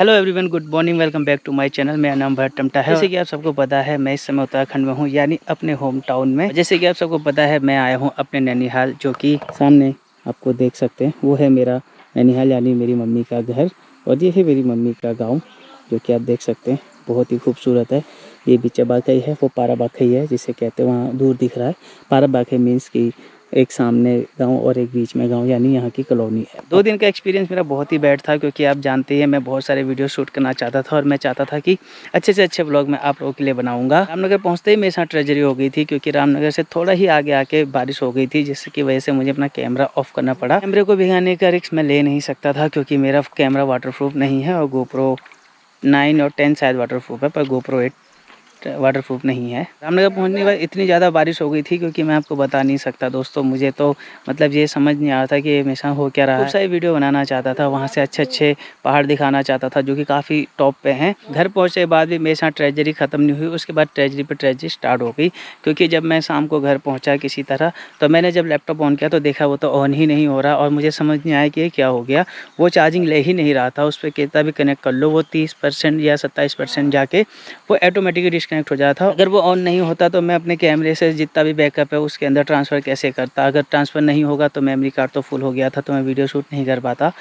Hello everyone, good morning, welcome back to my channel. मेरा नाम भरत टमटा है। जैसे कि आप सबको पता है, मैं इस समय उत्तराखंड में हूँ, यानी अपने होम टाउन में। जैसे कि आप सबको पता है, मैं आया हूँ अपने नैनीहाल, जो कि सामने आपको देख सकते हैं। वो है मेरा नैनीहाल, यानी मेरी मम्मी का घर। और ये है मेरी मम्मी का गाँव, जो कि आप देख सकते हैं, बहुत ही खूबसूरत है। ये बीचा बाखई है, वो पारा बाखई है जिसे कहते हैं, वहाँ दूर दिख रहा है। पारा बाखई मीन्स की एक सामने गांव और एक बीच में गांव, यानी यहाँ की कॉलोनी है। 2 दिन का एक्सपीरियंस मेरा बहुत ही बैड था, क्योंकि आप जानते हैं मैं बहुत सारे वीडियो शूट करना चाहता था और मैं चाहता था कि अच्छे से अच्छे व्लॉग मैं आप लोगों के लिए बनाऊंगा। रामनगर पहुँचते ही मेरे साथ ट्रेजरी हो गई थी, क्योंकि रामनगर से थोड़ा ही आगे आके बारिश हो गई थी, जिसकी वजह से मुझे अपना कैमरा ऑफ करना पड़ा। कैमरे को भिगाने का रिस्क मैं ले नहीं सकता था, क्योंकि मेरा कैमरा वाटरप्रूफ नहीं है और GoPro 9 और 10 शायद वाटरप्रूफ है, पर GoPro 8 वाटरप्रूफ नहीं है। रामनगर पहुंचने के बाद इतनी ज़्यादा बारिश हो गई थी, क्योंकि मैं आपको बता नहीं सकता दोस्तों। मुझे तो मतलब ये समझ नहीं आ रहा था कि ये मेरे हो क्या रहा है। खूब सारी वीडियो बनाना चाहता था, वहाँ से अच्छे अच्छे पहाड़ दिखाना चाहता था, जो कि काफ़ी टॉप पे हैं। घर पहुँचने के बाद भी मेरे साथ ट्रेजरी ख़त्म नहीं हुई, उसके बाद ट्रेजरी पर ट्रेजरी स्टार्ट हो गई। क्योंकि जब मैं शाम को घर पहुँचा किसी तरह, तो मैंने जब लैपटॉप ऑन किया तो देखा वो तो ऑन ही नहीं हो रहा, और मुझे समझ नहीं आया कि ये क्या हो गया। वो चार्जिंग ले ही नहीं रहा था, उस पर कितना भी कनेक्ट कर लो, वो 30% या 27% जाके वो ऑटोमेटिकली डिस्कनेक्ट हो जाता था। अगर वो ऑन नहीं होता तो मैं अपने कैमरे से जितना भी बैकअप है उसके अंदर ट्रांसफ़र कैसे करता। अगर ट्रांसफ़र नहीं होगा तो मेमोरी कार्ड तो फुल हो गया था, तो मैं वीडियो शूट नहीं कर पाता।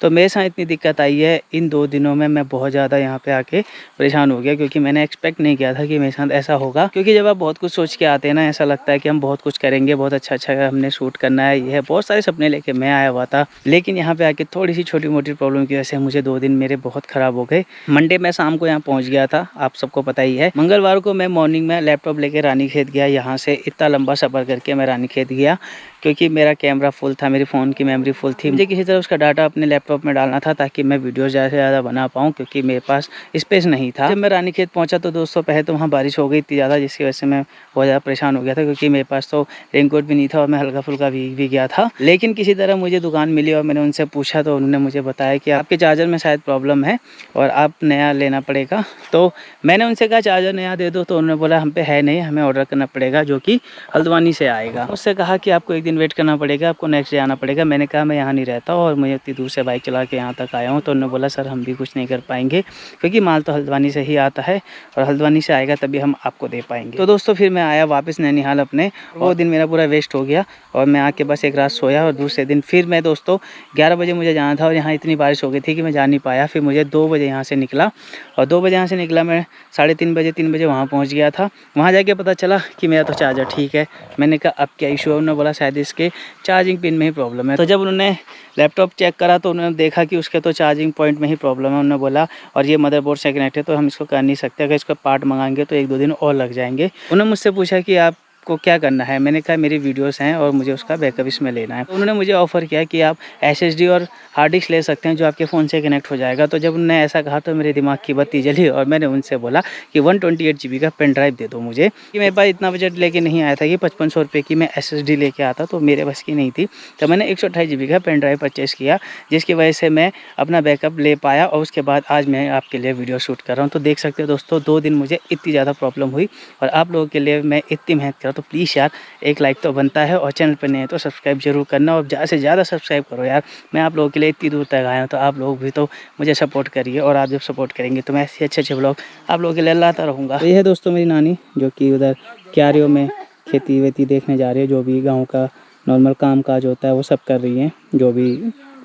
तो मेरे साथ इतनी दिक्कत आई है इन 2 दिनों में। मैं बहुत ज़्यादा यहाँ पे आके परेशान हो गया, क्योंकि मैंने एक्सपेक्ट नहीं किया था कि मेरे साथ ऐसा होगा। क्योंकि जब आप बहुत कुछ सोच के आते हैं ना, ऐसा लगता है कि हम बहुत कुछ करेंगे, बहुत अच्छा हमने शूट करना है, ये है, बहुत सारे सपने लेके मैं आया हुआ था। लेकिन यहाँ पे आके थोड़ी सी छोटी मोटी प्रॉब्लम की वजह से मुझे 2 दिन मेरे बहुत ख़राब हो गए। मंडे मैं शाम को यहाँ पहुँच गया था, आप सबको पता ही है। मंगलवार को मैं मॉर्निंग में लैपटॉप लेके रानीखेत गया। यहाँ से इतना लंबा सफ़र करके मैं रानीखेत गया, क्योंकि मेरा कैमरा फुल था, मेरी फ़ोन की मेमोरी फुल थी। मुझे किसी तरह उसका डाटा अपने लैपटॉप में डालना था, ताकि मैं वीडियो ज़्यादा से ज़्यादा बना पाऊँ, क्योंकि मेरे पास स्पेस नहीं था। जब मैं रानीखेत पहुँचा तो दोस्तों पहले तो वहाँ बारिश हो गई इतनी ज़्यादा, जिसकी वजह से मैं बहुत ज़्यादा परेशान हो गया था, क्योंकि मेरे पास तो रेनकोट भी नहीं था और मैं हल्का फुल्का भीग भी गया था। लेकिन किसी तरह मुझे दुकान मिली और मैंने उनसे पूछा, तो उन्होंने मुझे बताया कि आपके चार्जर में शायद प्रॉब्लम है और आप नया लेना पड़ेगा। तो मैंने उनसे कहा चार्जर नया दे दो, तो उन्होंने बोला हम पे है नहीं, हमें ऑर्डर करना पड़ेगा, जो कि हल्द्वानी से आएगा। उससे कहा कि आपको 1 दिन वेट करना पड़ेगा, आपको नेक्स्ट डे आना पड़ेगा। मैंने कहा मैं यहाँ नहीं रहता और मुझे इतनी दूर से बाइक चला के यहाँ तक आया हूँ। तो उन्होंने बोला सर हम भी कुछ नहीं कर पाएंगे, क्योंकि माल तो हल्द्वानी से ही आता है और हल्द्वानी से आएगा तभी हम आपको दे पाएंगे। तो दोस्तों फिर मैं आया वापस नैनीहाल अपने। वो दिन मेरा पूरा वेस्ट हो गया और मैं आके बस एक रात सोया, और दूसरे दिन फिर मैं दोस्तों 11 बजे मुझे जाना था, और यहाँ इतनी बारिश हो गई थी कि मैं जा नहीं पाया। फिर मुझे 2 बजे यहाँ से निकला, और 2 बजे यहाँ से निकला मैं 3:30 बजे वहाँ पहुँच गया था। वहाँ जाके पता चला कि मेरा तो चार्जर ठीक है। मैंने कहा अब क्या इशू है, उन्होंने बोला शायद इसके चार्जिंग पिन में ही प्रॉब्लम है। तो जब उन्होंने लैपटॉप चेक करा तो उन्होंने देखा कि उसके तो चार्जिंग पॉइंट में ही प्रॉब्लम है। उन्होंने बोला और ये मदरबोर्ड से कनेक्ट है, तो हम इसको कर नहीं सकते, अगर इसका पार्ट मंगाएंगे तो 1-2 दिन और लग जाएंगे। उन्होंने मुझसे पूछा कि आप को क्या करना है। मैंने कहा मेरी वीडियोस हैं और मुझे उसका बैकअप इसमें लेना है। तो उन्होंने मुझे ऑफ़र किया कि आप SSD और हार्ड डिस्क ले सकते हैं, जो आपके फ़ोन से कनेक्ट हो जाएगा। तो जब उन्होंने ऐसा कहा तो मेरे दिमाग की बत्ती जली, और मैंने उनसे बोला कि 128 GB का पेन ड्राइव दे दो मुझे। कि मेरे पास इतना बजट लेके नहीं आया था कि 5500 रुपये की मैं SSD लेके आता, तो मेरे बस की नहीं थी। तो मैंने 128 GB का पेन ड्राइव परचेज़ किया, जिसकी वजह से मैं अपना बैकअप ले पाया, और उसके बाद आज मैं आपके लिए वीडियो शूट कर रहा हूँ। तो देख सकते हो दोस्तों 2 दिन मुझे इतनी ज़्यादा प्रॉब्लम हुई, और आप लोगों के लिए मैं इतनी मेहनत कर रहा हूँ, तो प्लीज़ यार एक लाइक तो बनता है, और चैनल पर नहीं है तो सब्सक्राइब जरूर करना, और ज़्यादा से ज़्यादा सब्सक्राइब करो यार। मैं आप लोगों के लिए इतनी दूर तक आया हूँ, तो आप लोग भी तो मुझे सपोर्ट करिए, और आप जब सपोर्ट करेंगे तो मैं ऐसे अच्छे ब्लॉग आप लोगों के लिए लाता रहूँगा। तो ये है दोस्तों मेरी नानी, जो कि उधर क्यारियों में खेती वेती देखने जा रही है। जो भी गाँव का नॉर्मल काम काज होता है वो सब कर रही हैं, जो भी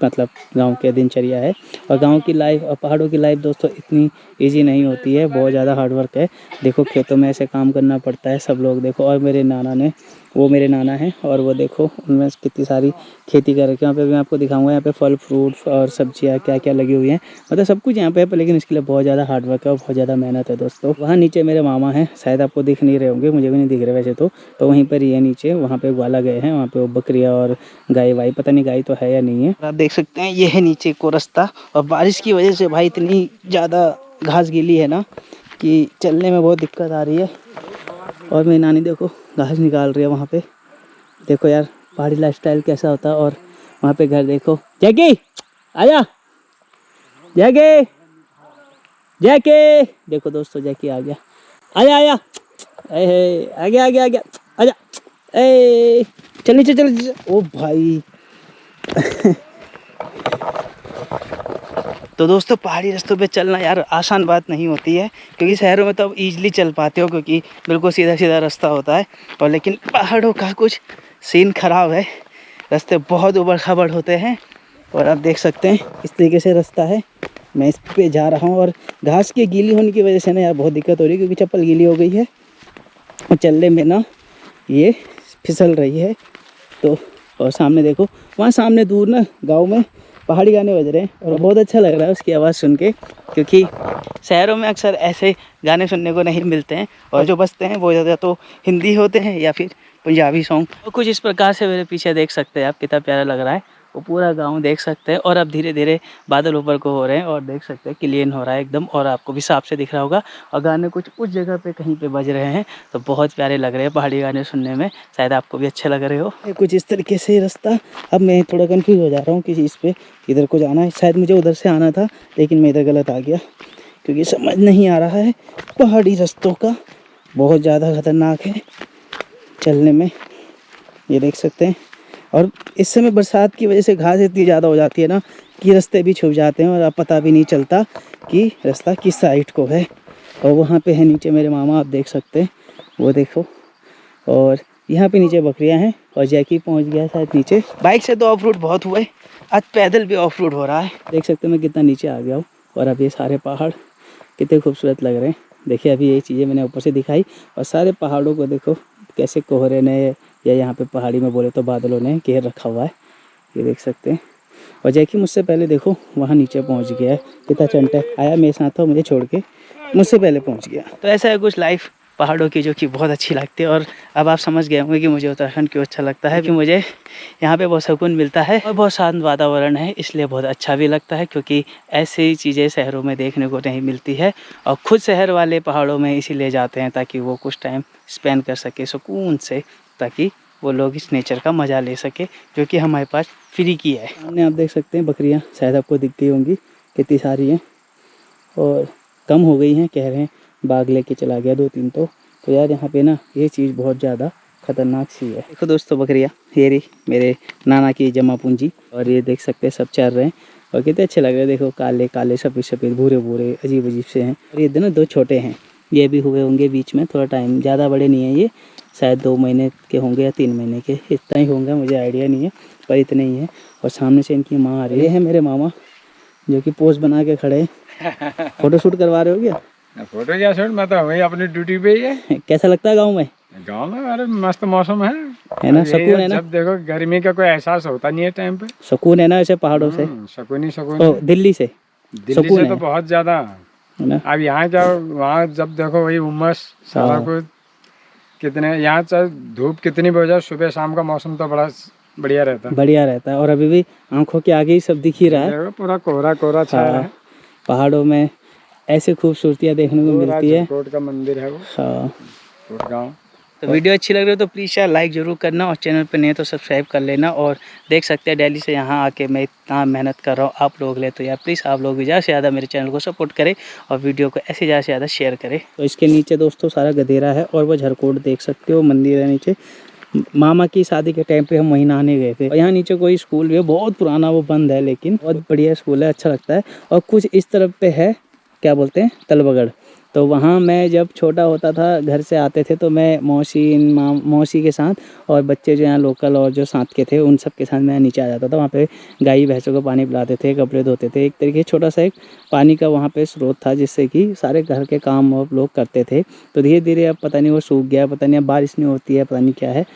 मतलब गांव के दिनचर्या है। और गांव की लाइफ और पहाड़ों की लाइफ दोस्तों इतनी इजी नहीं होती है, बहुत ज़्यादा हार्ड वर्क है। देखो खेतों में ऐसे काम करना पड़ता है, सब लोग देखो। और मेरे नाना ने, वो मेरे नाना हैं, और वो देखो उनमें कितनी सारी खेती कर रखी है। यहाँ पे मैं आपको दिखाऊंगा, यहाँ पे फल फ्रूट और सब्जियाँ क्या क्या लगी हुई हैं, मतलब सब कुछ यहाँ पे है। लेकिन इसके लिए बहुत ज़्यादा हार्ड वर्क है और बहुत ज़्यादा मेहनत है दोस्तों। वहाँ नीचे मेरे मामा हैं, शायद आपको दिख नहीं रहे होंगे, मुझे भी नहीं दिख रहे वैसे तो वहीं पर ही है नीचे। वहाँ पे ग्वाला गए हैं, वहाँ पे वो बकरियाँ और गाय वाई, पता नहीं गाय तो है या नहीं है। आप देख सकते हैं ये है नीचे को रास्ता, और बारिश की वजह से भाई इतनी ज़्यादा घास गीली है ना कि चलने में बहुत दिक्कत आ रही है। और मेरी नानी देखो घास निकाल रही है वहाँ पे। देखो यार पहाड़ी लाइफस्टाइल कैसा होता है। और वहाँ पे घर देखो। जैकी आजा, जैकी जैकी, देखो दोस्तों जैकी आ गया, आजा आजा, आ गया आ गया आ गया, आजा, ए चल नीचे चल नीचे। ओ भाई तो दोस्तों पहाड़ी रास्तों पे चलना यार आसान बात नहीं होती है, क्योंकि शहरों में तो आप ईजिली चल पाते हो क्योंकि बिल्कुल सीधा सीधा रास्ता होता है, और लेकिन पहाड़ों का कुछ सीन ख़राब है। रास्ते बहुत उबड़ खाबड़ होते हैं और आप देख सकते हैं इस तरीके से रास्ता है। मैं इस पे जा रहा हूँ और घास की गीली होने की वजह से ना यार बहुत दिक्कत हो रही है, क्योंकि चप्पल गीली हो गई है और चलने में ना ये फिसल रही है। तो और सामने देखो, वहाँ सामने दूर ना गांव में पहाड़ी गाने बज रहे हैं और बहुत अच्छा लग रहा है उसकी आवाज़ सुन के, क्योंकि शहरों में अक्सर ऐसे गाने सुनने को नहीं मिलते हैं और जो बजते हैं वो ज़्यादा तो हिंदी होते हैं या फिर पंजाबी सॉन्ग। तो कुछ इस प्रकार से मेरे पीछे देख सकते हैं आप, कितना प्यारा लग रहा है। वो पूरा गांव देख सकते हैं और अब धीरे धीरे बादल ऊपर को हो रहे हैं और देख सकते हैं क्लीन हो रहा है एकदम, और आपको भी साफ से दिख रहा होगा। और गाने कुछ उस जगह पे कहीं पे बज रहे हैं तो बहुत प्यारे लग रहे हैं पहाड़ी गाने सुनने में, शायद आपको भी अच्छे लग रहे हो। कुछ इस तरीके से रास्ता। अब मैं थोड़ा कंफ्यूज हो जा रहा हूँ कि इस पे इधर को जाना है, शायद मुझे उधर से आना था लेकिन मैं इधर गलत आ गया, क्योंकि समझ नहीं आ रहा है। पहाड़ी रास्तों का बहुत ज़्यादा खतरनाक है चलने में, ये देख सकते हैं। और इस समय बरसात की वजह से घास इतनी ज़्यादा हो जाती है ना कि रास्ते भी छुप जाते हैं और अब पता भी नहीं चलता कि रास्ता किस साइड को है। और वहाँ पे है नीचे मेरे मामा, आप देख सकते हैं, वो देखो। और यहाँ पे नीचे बकरियाँ हैं और जैकी पहुँच गया शायद नीचे। बाइक से तो ऑफ रोड बहुत हुए, आज पैदल भी ऑफ रोड हो रहा है। देख सकते हैं मैं कितना नीचे आ गया हूँ और अब ये सारे पहाड़ कितने खूबसूरत लग रहे हैं। देखिए अभी ये चीज़ें मैंने ऊपर से दिखाई और सारे पहाड़ों को देखो कैसे कोहरे ने या यहाँ पे पहाड़ी में बोले तो बादलों ने घेर रखा हुआ है, ये देख सकते हैं। और जैकी मुझसे पहले देखो वहाँ नीचे पहुँच गया है, कितना चंटा आया मेरे साथ था, मुझे छोड़ के मुझसे पहले पहुँच गया। तो ऐसा है कुछ लाइफ पहाड़ों की जो कि बहुत अच्छी लगती है। और अब आप समझ गए होंगे कि मुझे उत्तराखंड क्यों अच्छा लगता है, कि मुझे यहाँ पे बहुत सुकून मिलता है और बहुत शांत वातावरण है, इसलिए बहुत अच्छा भी लगता है, क्योंकि ऐसी चीज़ें शहरों में देखने को नहीं मिलती है। और खुद शहर वाले पहाड़ों में इसीलिए जाते हैं ताकि वो कुछ टाइम स्पेंड कर सके सुकून से, ताकि वो लोग इस नेचर का मज़ा ले सके जो कि हमारे पास फ्री की है। सामने आप देख सकते हैं बकरियां, शायद आपको दिख गई होंगी कितनी सारी हैं और कम हो गई हैं, कह रहे हैं बाघ लेके चला गया 2-3। तो यार यहाँ पे ना ये चीज़ बहुत ज़्यादा खतरनाक सी है। देखो दोस्तों बकरियाँ, ये रही मेरे नाना की जमा पूंजी, और ये देख सकते हैं सब चल रहे हैं और कितने अच्छे लग रहे हैं। देखो काले काले सफ़ेद सफ़ेद भूरे भूरे अजीब अजीब से हैं। और ये दोनों 2 छोटे हैं, ये भी हुए होंगे बीच में थोड़ा टाइम, ज़्यादा बड़े नहीं हैं, ये शायद 2 महीने के होंगे या 3 महीने के, इतना ही होंगे, मुझे आइडिया नहीं है, पर इतने ही हैं। और सामने से इनकी माँ आ रही है। ये है मेरे मामा जो कि पोज बना के खड़े हैं। फोटो शूट करवा रहे हो क्या? फोटो क्या शूट, मैं तो वही अपनी ड्यूटी पे ही है। कैसा लगता है गाँव में? गाँव में अरे मस्त मौसम है ना, सुकून है ना। जब देखो गर्मी का कोई एहसास होता नहीं है टाइम पे, सुकून है ना ऐसे पहाड़ों से। सुकून ही सुकून। तो दिल्ली से तो बहुत ज्यादा है ना। अब यहाँ जाओ वहाँ जब देखो वही उमस सारा कुछ, कितने यहाँ चाहे धूप कितनी भी हो जाए, सुबह शाम का मौसम तो बड़ा बढ़िया रहता है। और अभी भी आंखों के आगे ही सब दिख ही रहा है, पूरा कोहरा कोहरा छाया है। पहाड़ों में ऐसी खूबसूरतियाँ देखने को मिलती है। कोट का मंदिर है वो। हाँ गाँव। तो वीडियो अच्छी लग रही हो तो प्लीज़ यार लाइक ज़रूर करना, और चैनल पे नहीं तो सब्सक्राइब कर लेना। और देख सकते हैं दिल्ली से यहाँ आके मैं इतना मेहनत कर रहा हूँ आप लोग ले, तो यार प्लीज़ आप लोग भी ज़्यादा से ज़्यादा मेरे चैनल को सपोर्ट करें और वीडियो को ऐसे ज़्यादा से ज़्यादा शेयर करें। तो इसके नीचे दोस्तों सारा गधेरा है और वो झरकोट देख सकते हो, मंदिर है नीचे। मामा की शादी के टाइम पे हम वहीं नहाने गए थे। और यहाँ नीचे कोई स्कूल भी है, बहुत पुराना, वो बंद है, लेकिन बहुत बढ़िया स्कूल है, अच्छा लगता है। और कुछ इस तरफ पे है, क्या बोलते हैं, तलबगढ़। तो वहाँ मैं जब छोटा होता था घर से आते थे तो मैं मौसी के साथ और बच्चे जो यहाँ लोकल और जो साथ के थे उन सब के साथ मैं नीचे आ जाता था। वहाँ पे गाय भैंसों को पानी पिलाते थे, कपड़े धोते थे, एक तरीके छोटा सा एक पानी का वहाँ पे स्रोत था जिससे कि सारे घर के काम लोग करते थे। तो धीरे धीरे अब पता नहीं वो सूख गया, पता नहीं अब बारिश नहीं होती है, पता नहीं क्या है।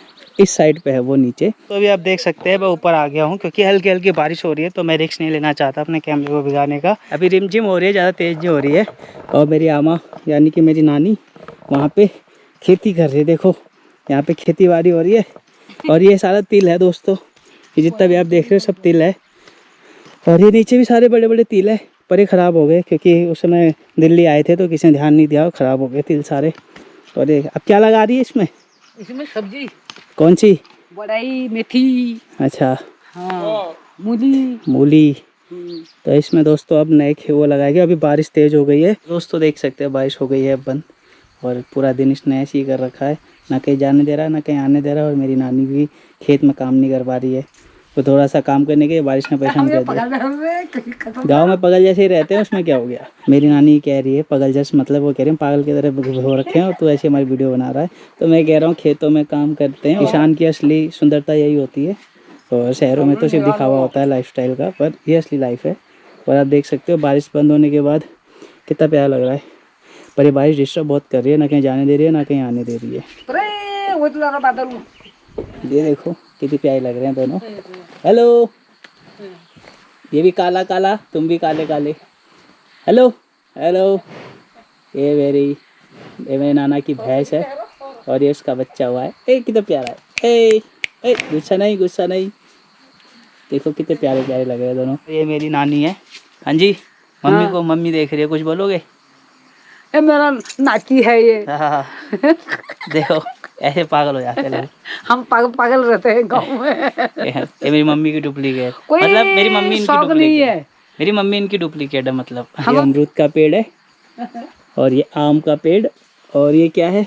इस साइड पे है वो नीचे। तो अभी आप देख सकते हैं मैं ऊपर आ गया हूँ क्योंकि हल्की हल्की बारिश हो रही है, तो मैं रिस्क नहीं लेना चाहता अपने कैमरे को भिगाने का। अभी रिमझिम हो रही है, ज़्यादा तेज़ नहीं हो रही है। और मेरी आमा यानी कि मेरी नानी वहाँ पे खेती कर रही है। देखो यहाँ पे खेती बाड़ी हो रही है और ये सारा तिल है दोस्तों, ये जितना भी आप देख रहे हो सब तिल है। और ये नीचे भी सारे बड़े बड़े तिल है, पर ये ख़राब हो गए क्योंकि उस समय दिल्ली आए थे तो किसी ने ध्यान नहीं दिया और ख़राब हो गए तिल सारे। और ये अब क्या लगा रही है इसमें? इसमें सब्जी। कौन सी? बड़ाई, मेथी। अच्छा हाँ, मूली। तो इसमें दोस्तों अब नए वो लगाएंगे। अभी बारिश तेज़ हो गई है दोस्तों, देख सकते हैं बारिश हो गई है बंद। और पूरा दिन इसने ऐसे ही कर रखा है, ना कहीं जाने दे रहा है ना कहीं आने दे रहा है। और मेरी नानी भी खेत में काम नहीं कर पा रही है, वो थोड़ा सा काम करने के बारिश ने परेशान कर दिया। गाँव में पगल जैसे ही रहते हैं, उसमें क्या हो गया। मेरी नानी कह रही है पगल जैसे, मतलब वो कह रहे हैं पागल की तरह हो रखे हैं और तू ऐसे हमारी वीडियो बना रहा है। तो मैं कह रहा हूँ खेतों में काम करते हैं, किसान की असली सुंदरता यही होती है। और शहरों में तो सिर्फ दिखावा होता है लाइफस्टाइल का, पर ये असली लाइफ है। और आप देख सकते हो बारिश बंद होने के बाद कितना प्यारा लग रहा है। पर ये बारिश डिस्टर्ब बहुत कर रही है, ना कहीं जाने दे रही है ना कहीं आने दे रही है। ये देखो कितनी प्यारी लग रहे हैं दोनों। हेलो, ये भी काला काला, तुम भी काले काले। Hello hello. ये मेरे नाना की भैंस है और ये उसका बच्चा हुआ है। ए कितना प्यारा है। ए गुस्सा नहीं, गुस्सा नहीं। देखो कितने प्यारे प्यारे लग रहे हैं दोनों। ये मेरी नानी है। हाँ जी, मम्मी को, मम्मी देख रही है, कुछ बोलोगे? ये मेरा नाती है ये। हाँ देखो ऐसे पागल हो जाते हैं लोग। हम पागल रहते हैं गाँव में। ये मेरी मम्मी की डुप्लीकेट, कोई मतलब मेरी मम्मी इनकी शौक नहीं डुप्लीकेट है। मेरी मम्मी इनकी डुप्लीकेट है मतलब। ये अमरूद का पेड़ है और ये आम का पेड़, और ये क्या है।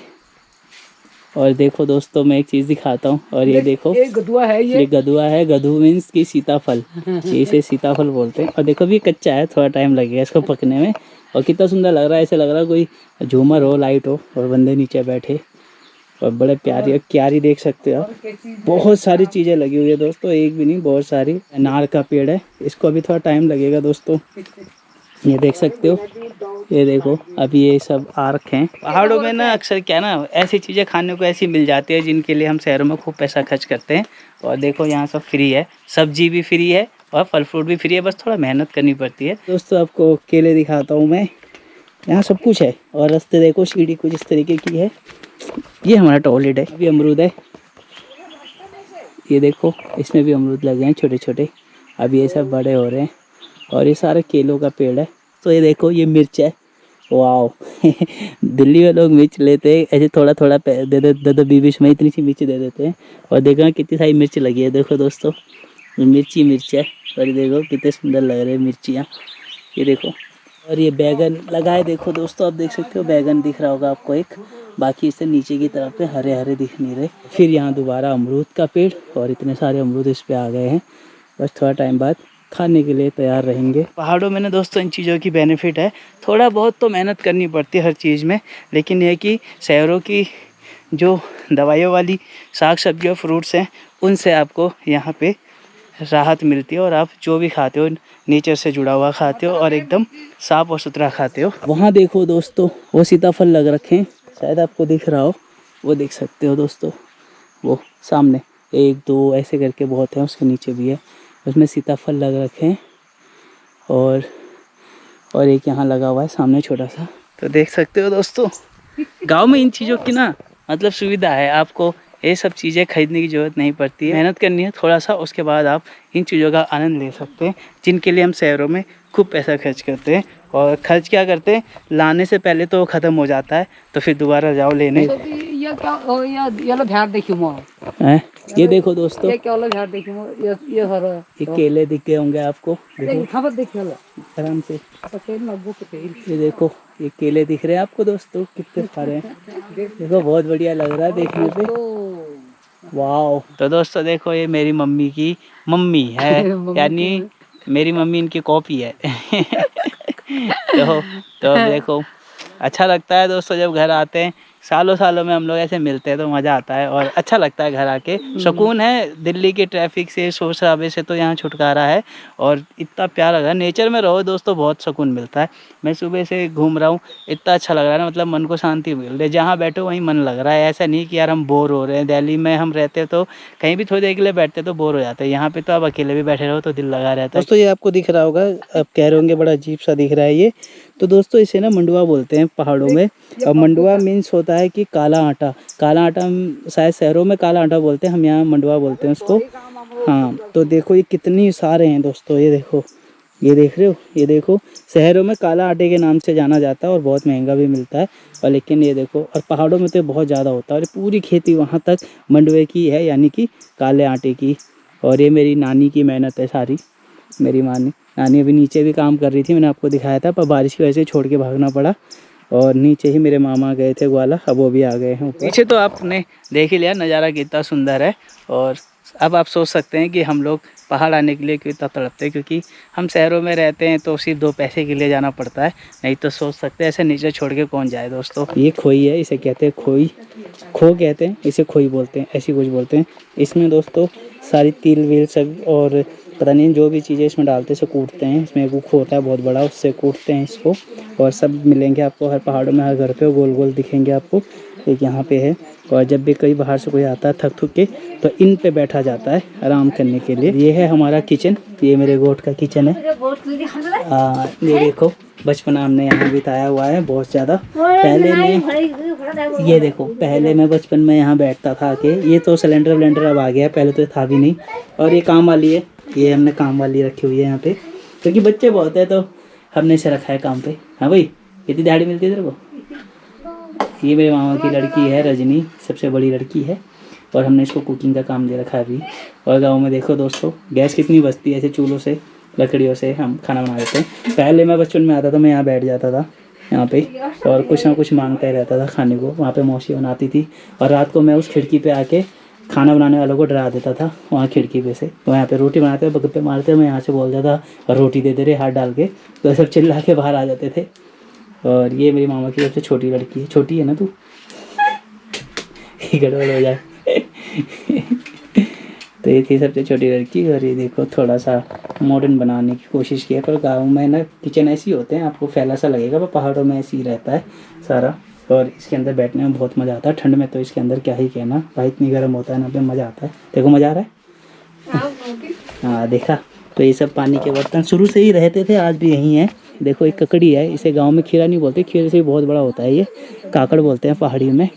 और देखो दोस्तों मैं एक चीज़ दिखाता हूँ, और ये देखो ये गदुआ है। ये गदुआ है। गदू मीन्स की सीताफल, इसे सीताफल बोलते हैं। और देखो भी कच्चा है, थोड़ा टाइम लगेगा इसको पकने में। और कितना सुंदर लग रहा है, ऐसे लग रहा है कोई झूमर हो, लाइट हो और बंदे नीचे बैठे। और बड़े प्यारी क्यारी देख सकते हो आप। बहुत सारी चीज़ें लगी हुई है दोस्तों, एक भी नहीं, बहुत सारी। अनार का पेड़ है, इसको अभी थोड़ा टाइम लगेगा दोस्तों। ये देख सकते हो, ये देखो अभी ये सब आ रखे हैं। पहाड़ों में ना अक्सर क्या ना ऐसी चीज़ें खाने को ऐसी मिल जाती है जिनके लिए हम शहरों में खूब पैसा खर्च करते हैं। और देखो यहाँ सब फ्री है, सब्जी भी फ्री है और फल फ्रूट भी फ्री है, बस थोड़ा मेहनत करनी पड़ती है। दोस्तों आपको केले दिखाता हूँ मैं, यहाँ सब कुछ है। और रास्ते देखो, सीढ़ी कुछ इस तरीके की है। ये हमारा टॉयलेट है। अभी अमरूद है, ये देखो इसमें भी अमरूद लगे हैं छोटे छोटे। अभी ये सब बड़े हो रहे हैं और ये सारे केलों का पेड़ है। तो ये देखो ये मिर्च है, वाह। दिल्ली में लोग मिर्च लेते हैं ऐसे थोड़ा थोड़ा दे दे बीच में इतनी सी मिर्च दे देते हैं। और देखो कितनी सारी मिर्च लगी है, देखो दोस्तों मिर्च है। और ये देखो कितने सुंदर लग रहे हैं मिर्चियाँ, ये देखो। और ये बैगन लगा है, देखो दोस्तों आप देख सकते हो बैगन दिख रहा होगा आपको एक। बाकी इससे नीचे की तरफ पे हरे हरे दिख नहीं रहे। फिर यहाँ दोबारा अमरूद का पेड़, और इतने सारे अमरूद इस पे आ गए हैं। बस थोड़ा टाइम बाद खाने के लिए तैयार रहेंगे। पहाड़ों में ना दोस्तों इन चीज़ों की बेनिफिट है, थोड़ा बहुत तो मेहनत करनी पड़ती है हर चीज़ में, लेकिन ये कि शहरों की जो दवाइयों वाली साग सब्जी और फ्रूट्स हैं उनसे आपको यहाँ पे राहत मिलती है। और आप जो भी खाते हो नेचर से जुड़ा हुआ खाते हो और एकदम साफ़ और सुथरा खाते हो। वहाँ देखो दोस्तों वो सीताफल लग रखे हैं, शायद आपको दिख रहा हो, वो देख सकते हो दोस्तों, वो सामने 1 2 ऐसे करके बहुत हैं, उसके नीचे भी है, उसमें सीताफल लग रखे हैं। और एक यहाँ लगा हुआ है सामने छोटा सा। तो देख सकते हो दोस्तों गांव में इन चीज़ों की ना मतलब सुविधा है, आपको ये सब चीज़ें खरीदने की ज़रूरत नहीं पड़ती है। मेहनत करनी है थोड़ा सा, उसके बाद आप इन चीज़ों का आनंद ले सकते हैं, जिनके लिए हम शहरों में खूब पैसा खर्च करते हैं। और खर्च क्या करते हैं, लाने से पहले तो ख़त्म हो जाता है, तो फिर दोबारा जाओ लेने। ये क्या ये लो झाड़ देखियो मो हैं, ये देखो दोस्तों, ये क्या लो झाड़ देखियो मो, ये हर ये केले दिख गए होंगे आपको, देखो खबर देखियो लो आराम से। पटेल लगो पटेल। ये देखो ये केले दिख रहे हैं आपको दोस्तों, कितने सारे हैं, देखो बहुत बढ़िया लग रहा है देखने पे, वाह। तो दोस्तों देखो ये मेरी मम्मी की मम्मी है, यानी मेरी मम्मी इनकी कॉपी है। तो अब देखो अच्छा लगता है दोस्तों जब घर आते हैं, सालों सालों में हम लोग ऐसे मिलते हैं तो मज़ा आता है और अच्छा लगता है घर आके, सुकून है। दिल्ली के ट्रैफिक से, शोर शराबे से तो यहाँ छुटकारा है और इतना प्यार लग रहा है। नेचर में रहो दोस्तों बहुत सुकून मिलता है। मैं सुबह से घूम रहा हूँ, इतना अच्छा लग रहा है ना, मतलब मन को शांति मिल रही है। जहाँ बैठो वहीं मन लग रहा है, ऐसा नहीं कि यार हम बोर हो रहे हैं। दिल्ली में हम रहते तो कहीं भी थोड़ी देर के लिए बैठते तो बोर हो जाते हैं, यहाँ पे तो आप अकेले भी बैठे रहो तो दिल लगा रहता है। दोस्तों ये आपको दिख रहा होगा, आप कह रहे होंगे बड़ा अजीब सा दिख रहा है ये, तो दोस्तों इसे ना मंडुआ बोलते हैं पहाड़ों में। और मंडुआ मीन्स होता है कि काला आटा। काला आटा हम शायद शहरों में काला आटा बोलते हैं, हम यहाँ मंडुआ बोलते हैं उसको। हाँ तो देखो ये कितनी सारे हैं दोस्तों, ये देखो, ये देख रहे हो, ये देखो। शहरों में काला आटे के नाम से जाना जाता है और बहुत महंगा भी मिलता है, और लेकिन ये देखो, और पहाड़ों में तो बहुत ज़्यादा होता है। और पूरी खेती वहाँ तक मंडुए की है, यानी कि काले आटे की। और ये मेरी नानी की मेहनत है सारी, मेरी नानी अभी नीचे भी काम कर रही थी, मैंने आपको दिखाया था, पर बारिश की वजह से छोड़ के भागना पड़ा। और नीचे ही मेरे मामा गए थे ग्वाला, अब वो भी आ गए हैं। पीछे तो आपने देख ही लिया नज़ारा कितना सुंदर है, और अब आप सोच सकते हैं कि हम लोग पहाड़ आने के लिए क्यों इतना तड़पते हैं, क्योंकि हम शहरों में रहते हैं तो सिर्फ 2 पैसे के लिए जाना पड़ता है, नहीं तो सोच सकते हैं ऐसे नीचे छोड़ के कौन जाए दोस्तों। ये खोई है, इसे कहते हैं खोई, खो कहते हैं, इसे खोई बोलते हैं, ऐसी कुछ बोलते हैं। इसमें दोस्तों सारी तिल विल सब और पता नहीं जो भी चीज़ें इसमें डालते हैं इसे कूटते हैं। इसमें एक खो होता है बहुत बड़ा, उससे कूटते हैं इसको, और सब मिलेंगे आपको हर पहाड़ों में, हर घर पे गोल गोल दिखेंगे आपको। एक यहाँ पे है, और जब भी कई बाहर से कोई आता है थक थक के तो इन पे बैठा जाता है आराम करने के लिए। ये है हमारा किचन, ये मेरे गोट का किचन है। ये देखो बचपना हमने यहाँ बिताया हुआ है बहुत ज़्यादा। पहले मैं ये देखो, पहले मैं बचपन में यहाँ बैठता था आके। ये तो सिलेंडर विलेंडर अब आ गया, पहले तो था भी नहीं। और ये काम वाली है, ये हमने काम वाली रखी हुई है यहाँ पे, क्योंकि बच्चे बहुत है तो हमने इसे रखा है काम पे। हाँ भाई, कितनी दिहाड़ी मिलती है तेरे को? ये मेरे मामा की लड़की है रजनी, सबसे बड़ी लड़की है, और हमने इसको कुकिंग का काम दे रखा है अभी। और गांव में देखो दोस्तों गैस कितनी बचती है, ऐसे चूल्हों से लकड़ियों से हम खाना बना देते हैं। पहले मैं बचपन में आता था, मैं यहाँ बैठ जाता था यहाँ पे, और कुछ ना कुछ मांगता ही रहता था खाने को। वहाँ पे मौसी बनाती थी, और रात को मैं उस खिड़की पे आके खाना बनाने वालों को डरा देता था वहाँ खिड़की पे से। तो यहाँ पे रोटी बनाते गप्पे मारते, मैं यहाँ से बोल देता और रोटी दे दे रहे हाथ डाल के, तो सब चिल्ला के बाहर आ जाते थे। और ये मेरी मामा की सबसे छोटी लड़की है, छोटी है ना तू, गड़बड़ हो जाए। तो ये थी सबसे छोटी लड़की। और ये देखो थोड़ा सा मॉडर्न बनाने की कोशिश की है, पर गाँव में ना किचन ऐसे ही होते हैं, आपको फैला सा लगेगा, पर पहाड़ों में ऐसे ही रहता है सारा। और इसके अंदर बैठने में बहुत मज़ा आता है, ठंड में तो इसके अंदर क्या ही कहना भाई, इतनी गर्म होता है ना पे, मज़ा आता है। देखो मज़ा आ रहा है। हाँ देखा। तो ये सब पानी के बर्तन शुरू से ही रहते थे, आज भी यहीं है। देखो एक ककड़ी है, इसे गांव में खीरा नहीं बोलते, खीरे से भी बहुत बड़ा होता है, ये काकड़ बोलते हैं पहाड़ी में।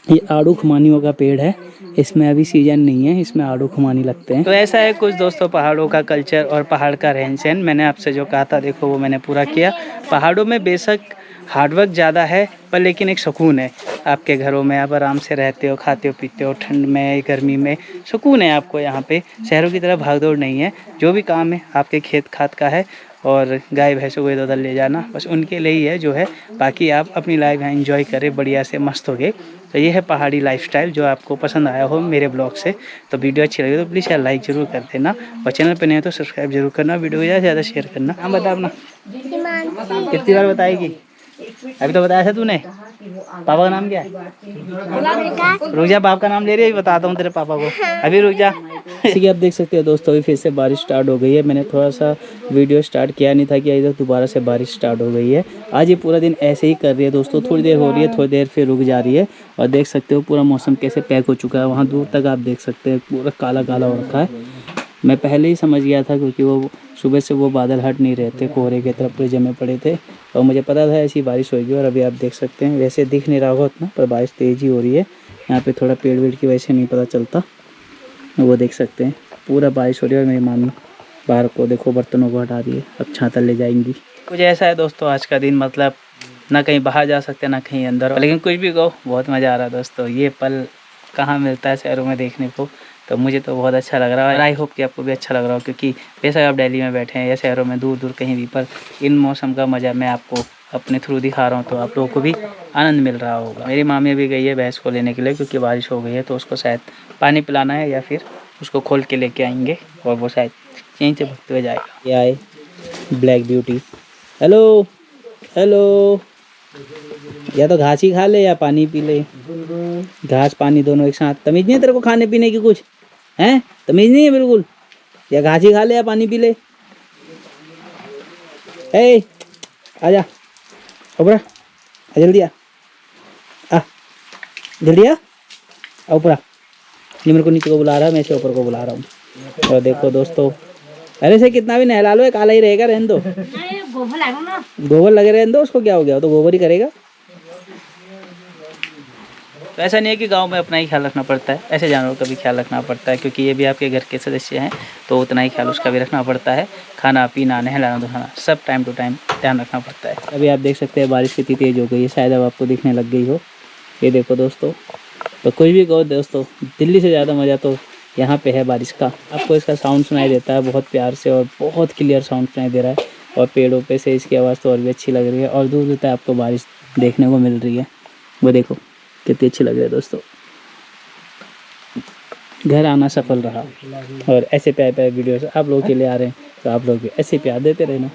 ये आड़ू खुमानियों का पेड़ है, इसमें अभी सीजन नहीं है, इसमें आड़ू खुमानी लगते हैं। तो ऐसा है कुछ दोस्तों पहाड़ों का कल्चर और पहाड़ का रहन सहन। मैंने आपसे जो कहा था देखो वो मैंने पूरा किया। पहाड़ों में बेशक हार्डवर्क ज़्यादा है, पर लेकिन एक सुकून है। आपके घरों में आप आराम से रहते हो, खाते हो पीते हो, ठंड में गर्मी में सुकून है आपको यहाँ पे। शहरों की तरह भागदौड़ नहीं है, जो भी काम है आपके खेत खात का है, और गाय भैंसों को इधर उधर ले जाना बस उनके लिए ही है जो है। बाकी आप अपनी लाइफ यहाँ एंजॉय करें बढ़िया से, मस्त हो गए। तो ये है पहाड़ी लाइफस्टाइल, जो आपको पसंद आया हो मेरे ब्लॉग से। तो वीडियो अच्छी लगी तो प्लीज़ यार लाइक ज़रूर कर देना, और चैनल पे नहीं हो तो सब्सक्राइब जरूर करना, वीडियो को ज़्यादा से ज़्यादा शेयर करना। हम बता अपना कितनी बार बताएगी? अभी तो बताया था तूने। पापा का नाम क्या है? रुक जा, बाप का नाम ले रही है, बताता हूँ तेरे पापा को, अभी रुक जा। जैसे कि आप देख सकते हो दोस्तों अभी फिर से बारिश स्टार्ट हो गई है। मैंने थोड़ा सा वीडियो स्टार्ट किया नहीं था कि इधर दोबारा से बारिश स्टार्ट हो गई है। आज ये पूरा दिन ऐसे ही कर रही है दोस्तों, थोड़ी देर हो रही है, थोड़ी देर फिर रुक जा रही है। और देख सकते हो पूरा मौसम कैसे पैक हो चुका है, वहाँ दूर तक आप देख सकते हैं पूरा काला काला हो रखा है। मैं पहले ही समझ गया था, क्योंकि वो सुबह से वो बादल हट नहीं रहे थे, कोहरे की तरफ पूरे जमे पड़े थे, और मुझे पता था ऐसी बारिश होगी। और अभी आप देख सकते हैं, वैसे दिख नहीं रहा होगा उतना, पर बारिश तेज़ ही हो रही है। यहाँ पे थोड़ा पेड़ वेड़ की वजह से नहीं पता चलता, वो देख सकते हैं पूरा बारिश हो रही है। और मेरी मामी बाहर को देखो बर्तनों को हटा रही है, अब छाता ले जाएंगी। कुछ ऐसा है दोस्तों आज का दिन, मतलब ना कहीं बाहर जा सकते ना कहीं अंदर, लेकिन कुछ भी कहो बहुत मज़ा आ रहा है दोस्तों। ये पल कहाँ मिलता है शहरों में देखने को, तो मुझे तो बहुत अच्छा लग रहा है। आई होप कि आपको भी अच्छा लग रहा हो, क्योंकि बेशक आप दिल्ली में बैठे हैं या शहरों में दूर दूर कहीं भी, पर इन मौसम का मज़ा मैं आपको अपने थ्रू दिखा रहा हूँ, तो आप लोगों को भी आनंद मिल रहा होगा। मेरी मामी भी गई है भैंस को लेने के लिए, क्योंकि बारिश हो गई है, तो उसको शायद पानी पिलाना है या फिर उसको खोल के लेके आएंगे, और वो शायद यहीं से भगते हुए जाएगा। ये आए ब्लैक ब्यूटी, हेलो हेलो। या तो घास ही खा ले या पानी पी ले, घास पानी दोनों एक साथ। तमीज़ नहीं है तेरे को खाने पीने की कुछ हैं? तमीज़ नहीं है बिल्कुल। या घास ही खा ले या पानी पी ले। ए आजा ऊपर, जल्दी आ जल्दी आ ऊपर। ये मेरे को नीचे को बुला रहा है, मैं इसे ऊपर को बुला रहा हूँ। और देखो दोस्तों, अरे से कितना भी नहला लो काला ही रहेगा, रहने दो। गोबर लगे रहने दो, उसको क्या हो गया, तो गोबर ही करेगा। तो ऐसा नहीं है कि गांव में अपना ही ख्याल रखना पड़ता है, ऐसे जानवरों का भी ख्याल रखना पड़ता है, क्योंकि ये भी आपके घर के सदस्य हैं, तो उतना ही ख्याल उसका भी रखना पड़ता है। खाना पीना, नहलाना धोना सब टाइम टू टाइम ध्यान रखना पड़ता है। अभी आप देख सकते हैं बारिश कितनी तेज़ हो गई है, शायद अब आपको दिखने लग गई हो। ये देखो दोस्तों, तो कुछ भी कहो दोस्तों, दिल्ली से ज़्यादा मज़ा तो यहाँ पे है बारिश का। आपको इसका साउंड सुनाई देता है बहुत प्यार से, और बहुत क्लियर साउंड सुनाई दे रहा है, और पेड़ों पे से इसकी आवाज़ तो और भी अच्छी लग रही है, और दूर दूर तक आपको बारिश देखने को मिल रही है। वो देखो कितनी अच्छी लग रही है दोस्तों। घर आना सफल रहा। और ऐसे प्यारे प्यारे वीडियोस आप लोगों के लिए आ रहे हैं, तो आप लोग भी ऐसे प्यार देते रहना।